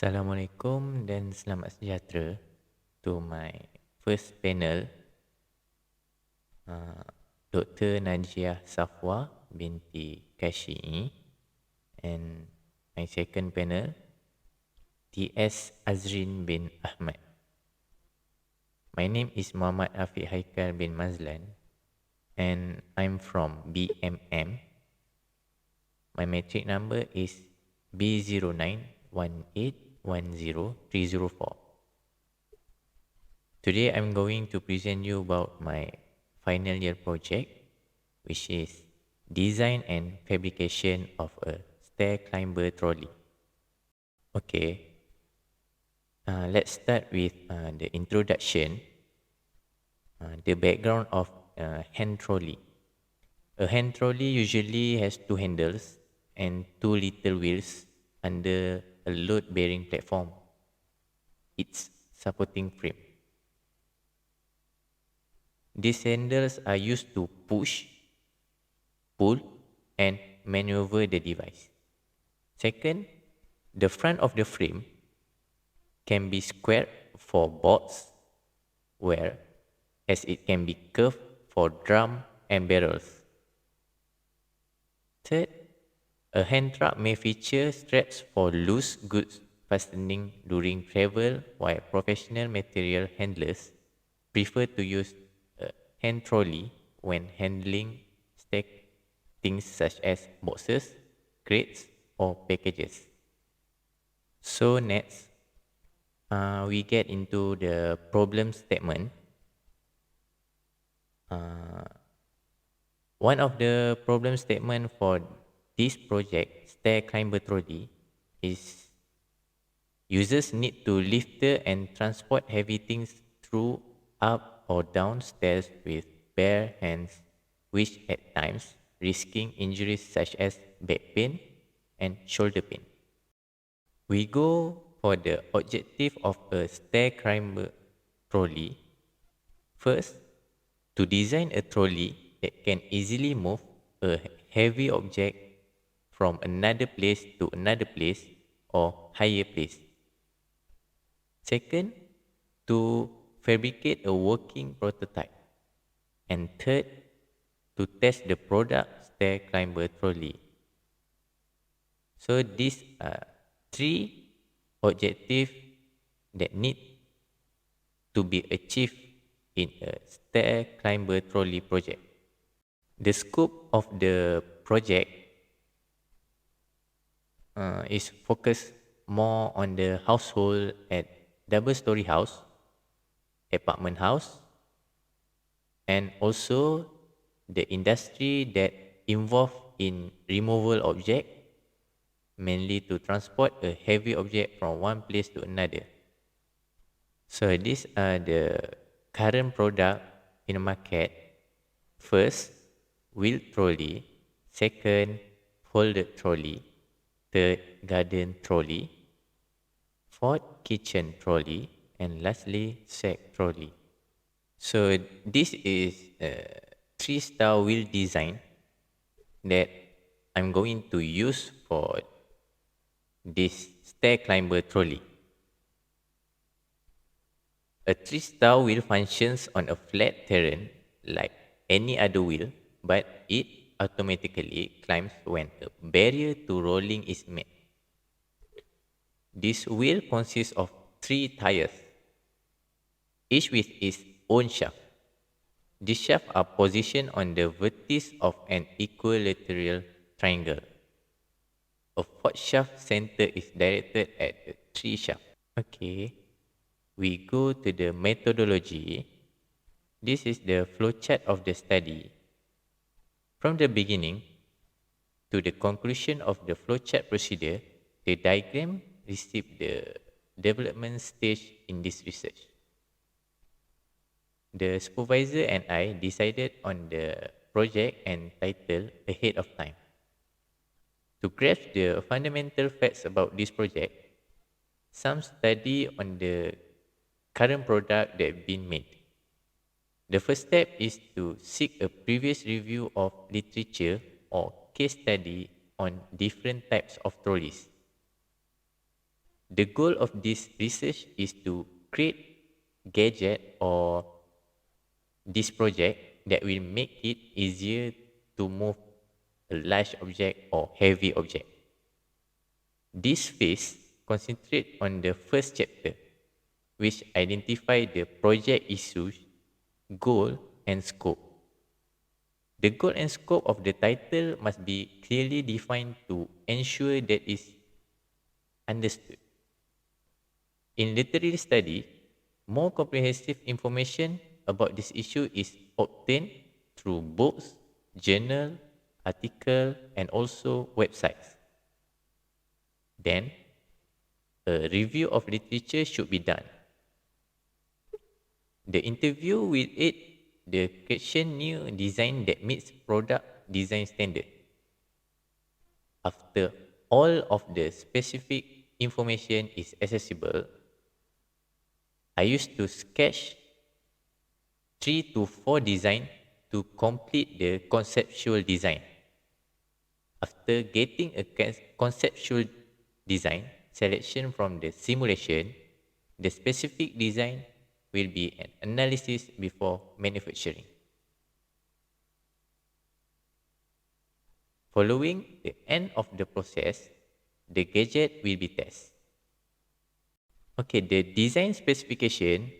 Assalamualaikum dan selamat sejahtera to my first panel, uh, Dr. Najiah Safwa binti Kashi'i, and my second panel, TS Azrin bin Ahmad. My name is Muhammad Afiq Haikal bin Mazlan, and I'm from BMM. My matric number is B0918103004. Today I'm going to present you about my final year project, which is design and fabrication of a stair climber trolley. Okay, let's start with the introduction, the background of hand trolley. A hand trolley usually has two handles and two little wheels under a load-bearing platform, its supporting frame. These handles are used to push, pull, and maneuver the device. Second, the front of the frame can be squared for boards, where as it can be curved for drum and barrels. Third, a hand truck may feature straps for loose goods fastening during travel, while professional material handlers prefer to use a hand trolley when handling stacked things such as boxes, crates, or packages. So next, we get into the problem statement. One of the problem statement for this project, Stair Climber Trolley, is users need to lift and transport heavy things through up or down stairs with bare hands, which at times risking injuries such as back pain and shoulder pain. We go for the objective of a stair climber trolley. First, to design a trolley that can easily move a heavy object from another place to another place or higher place. Second, to fabricate a working prototype. And third, to test the product stair climber trolley. So these are three objectives that need to be achieved in a stair climber trolley project. The scope of the project is focused more on the household at double-story house, apartment house, and also the industry that involved in removal object, mainly to transport a heavy object from one place to another. So these are the current product in the market. First, wheel trolley. Second, folded trolley. Third, garden trolley. Fourth, kitchen trolley. And lastly, sack trolley. So this is a 3-star wheel design that I'm going to use for this stair climber trolley. A 3-star wheel functions on a flat terrain like any other wheel, but it automatically climbs when a barrier to rolling is met. This wheel consists of 3 tires, each with its own shaft. These shafts are positioned on the vertex of an equilateral triangle. A fourth shaft center is directed at the 3 shaft. Okay, we go to the methodology. This is the flowchart of the study. From the beginning to the conclusion of the flowchart procedure, the diagram received the development stage in this research. The supervisor and I decided on the project and title ahead of time. To grasp the fundamental facts about this project, some study on the current product that been made. The first step is to seek a previous review of literature or case study on different types of trolleys. The goal of this research is to create gadget or this project that will make it easier to move a large object or heavy object. This phase concentrate on the first chapter, which identify the project issues, goal, and scope. The goal and scope of the title must be clearly defined to ensure that is understood. In literary study, more comprehensive information about this issue is obtained through books, journal, article, and also websites. Then, a review of literature should be done. The interview will aid the creation new design that meets product design standard. After all of the specific information is accessible, I used to sketch 3 to 4 design to complete the conceptual design. After getting a conceptual design selection from the simulation, the specific design will be an analysis before manufacturing. Following the end of the process, the gadget will be tested. Okay, the design specification,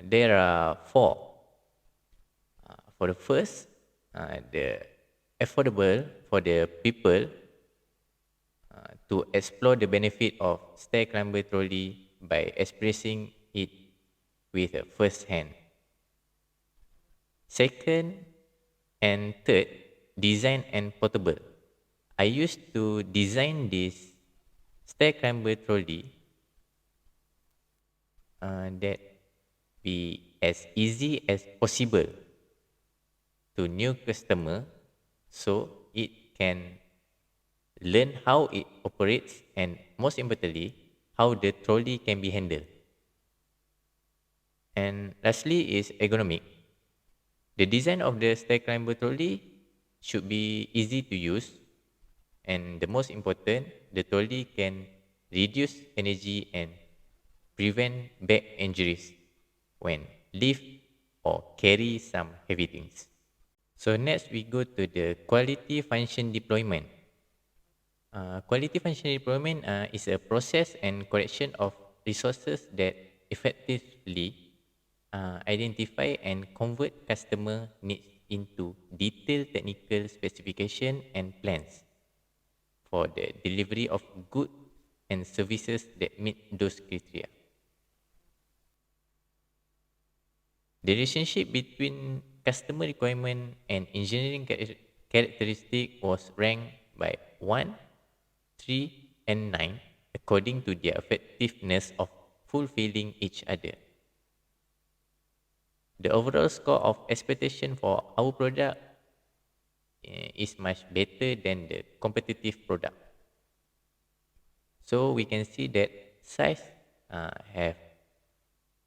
there are 4. For the first, the affordable for the people to explore the benefit of stair climber trolley by expressing it with a first hand. Second and third, design and portable. I used to design this stair climber trolley that be as easy as possible to new customer, so it can learn how it operates and most importantly how the trolley can be handled. And lastly is ergonomic. The design of the stair climber trolley should be easy to use, and the most important, the trolley can reduce energy and prevent back injuries when lift or carry some heavy things. So next we go to the quality function deployment. Quality function deployment is a process and collection of resources that effectively identify and convert customer needs into detailed technical specification and plans for the delivery of goods and services that meet those criteria. The relationship between customer requirement and engineering characteristic was ranked by 1, 3, and 9 according to their effectiveness of fulfilling each other. The overall score of expectation for our product is much better than the competitive product. So we can see that size have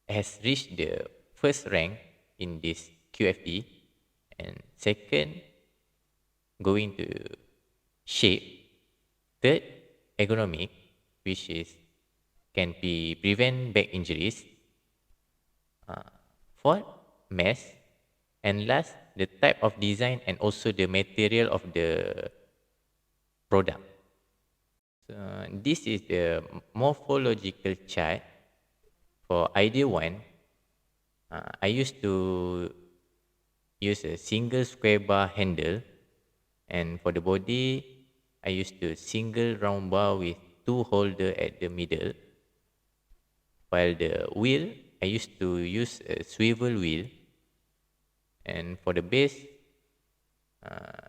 has reached the first rank in this QFD, and second going to shape, third ergonomic, which is can be prevent back injuries, fourth mass, and last the type of design and also the material of the product. So this is the morphological chart for idea 1. I used to use a single square bar handle, and for the body I used to single round bar with 2 holder at the middle, while the wheel I used to use a swivel wheel, and for the base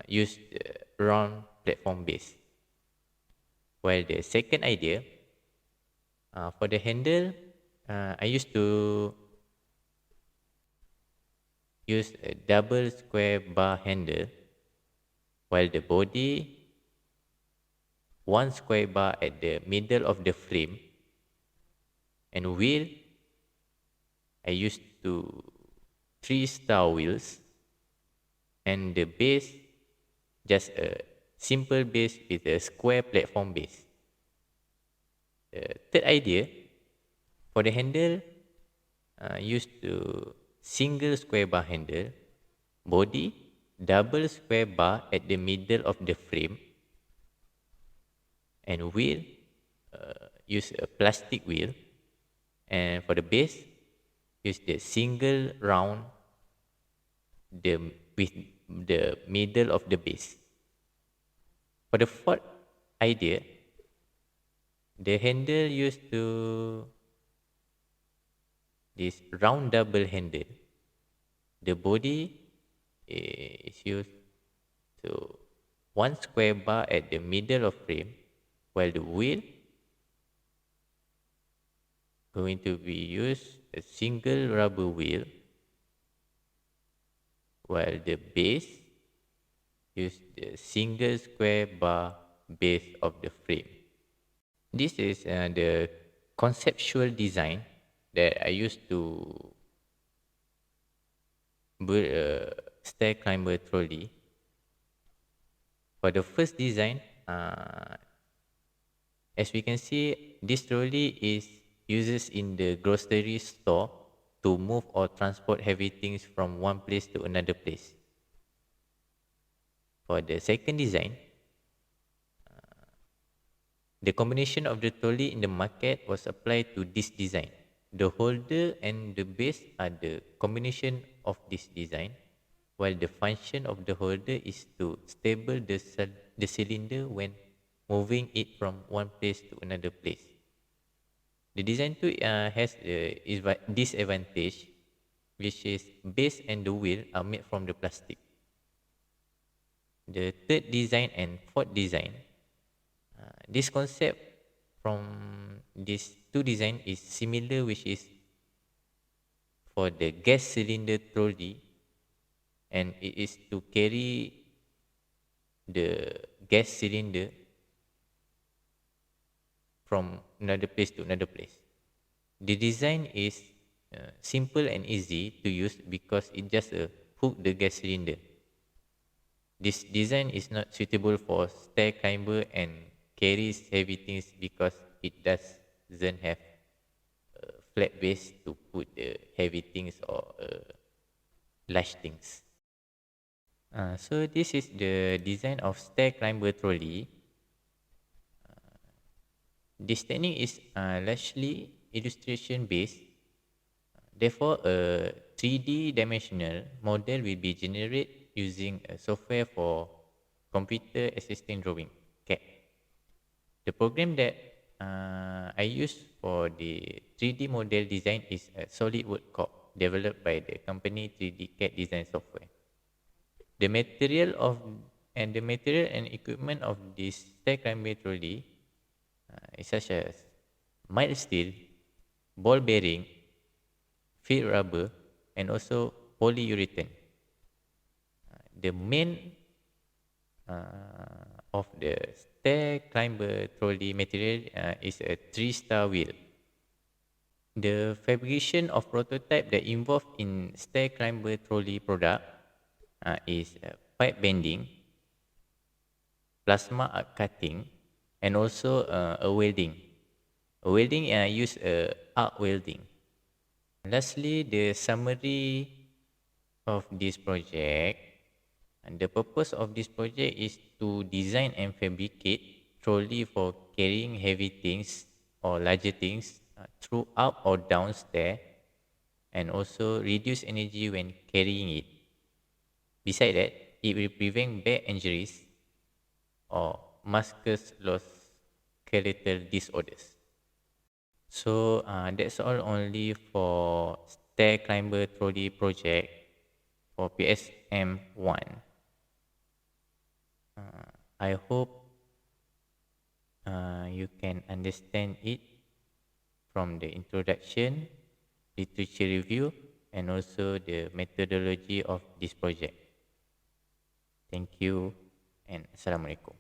use the round platform base. While the second idea, for the handle I used to use a double square bar handle, while the body 1 square bar at the middle of the frame, and wheel I used to 3-star wheels, and the base just a simple base with a square platform base. The third idea for the handle, used to single square bar handle, body, double square bar at the middle of the frame, and wheel, use a plastic wheel, and for the base, use the single round the with the middle of the base. For the fourth idea, the handle used to this round double handle. The body is used to one square bar at the middle of frame, while the wheel going to be used a single rubber wheel, while the base use the single square bar base of the frame. This is the conceptual design that I used to build a stair climber trolley. For the first design, as we can see, this trolley is uses in the grocery store to move or transport heavy things from one place to another place. For the second design, the combination of the trolley in the market was applied to this design. The holder and the base are the combination of this design, while the function of the holder is to stable the cylinder when moving it from one place to another place. The design too has a disadvantage, which is base and the wheel are made from the plastic. The third design and fourth design, this concept from these two design is similar, which is for the gas cylinder trolley, and it is to carry the gas cylinder from another place to another place. The design is simple and easy to use because it just hook the gas cylinder. This design is not suitable for stair climber and carries heavy things because it doesn't have a flat base to put the heavy things or large things. So this is the design of stair climber trolley. This technique is largely illustration based. Therefore, a 3D dimensional model will be generated using a software for computer assisted drawing, CAD. The program that I use for the 3D model design is a SolidWorks Corp, developed by the company 3D CAD design software. The material and equipment of this stair climber trolley is such as mild steel, ball bearing, field rubber, and also polyurethane. The main of the stair climber trolley material is a 3-star wheel. The fabrication of prototype that involved in stair climber trolley product is pipe bending, plasma arc cutting, and also a welding. A welding use arc welding. Lastly, the summary of this project. And the purpose of this project is to design and fabricate trolley for carrying heavy things or larger things through up or down stair, and also reduce energy when carrying it. Besides that, it will prevent back injuries or musculoskeletal disorders. So that's all only for stair climber trolley project for PSM 1. I hope you can understand it from the introduction, literature review, and also the methodology of this project. Thank you and Assalamualaikum.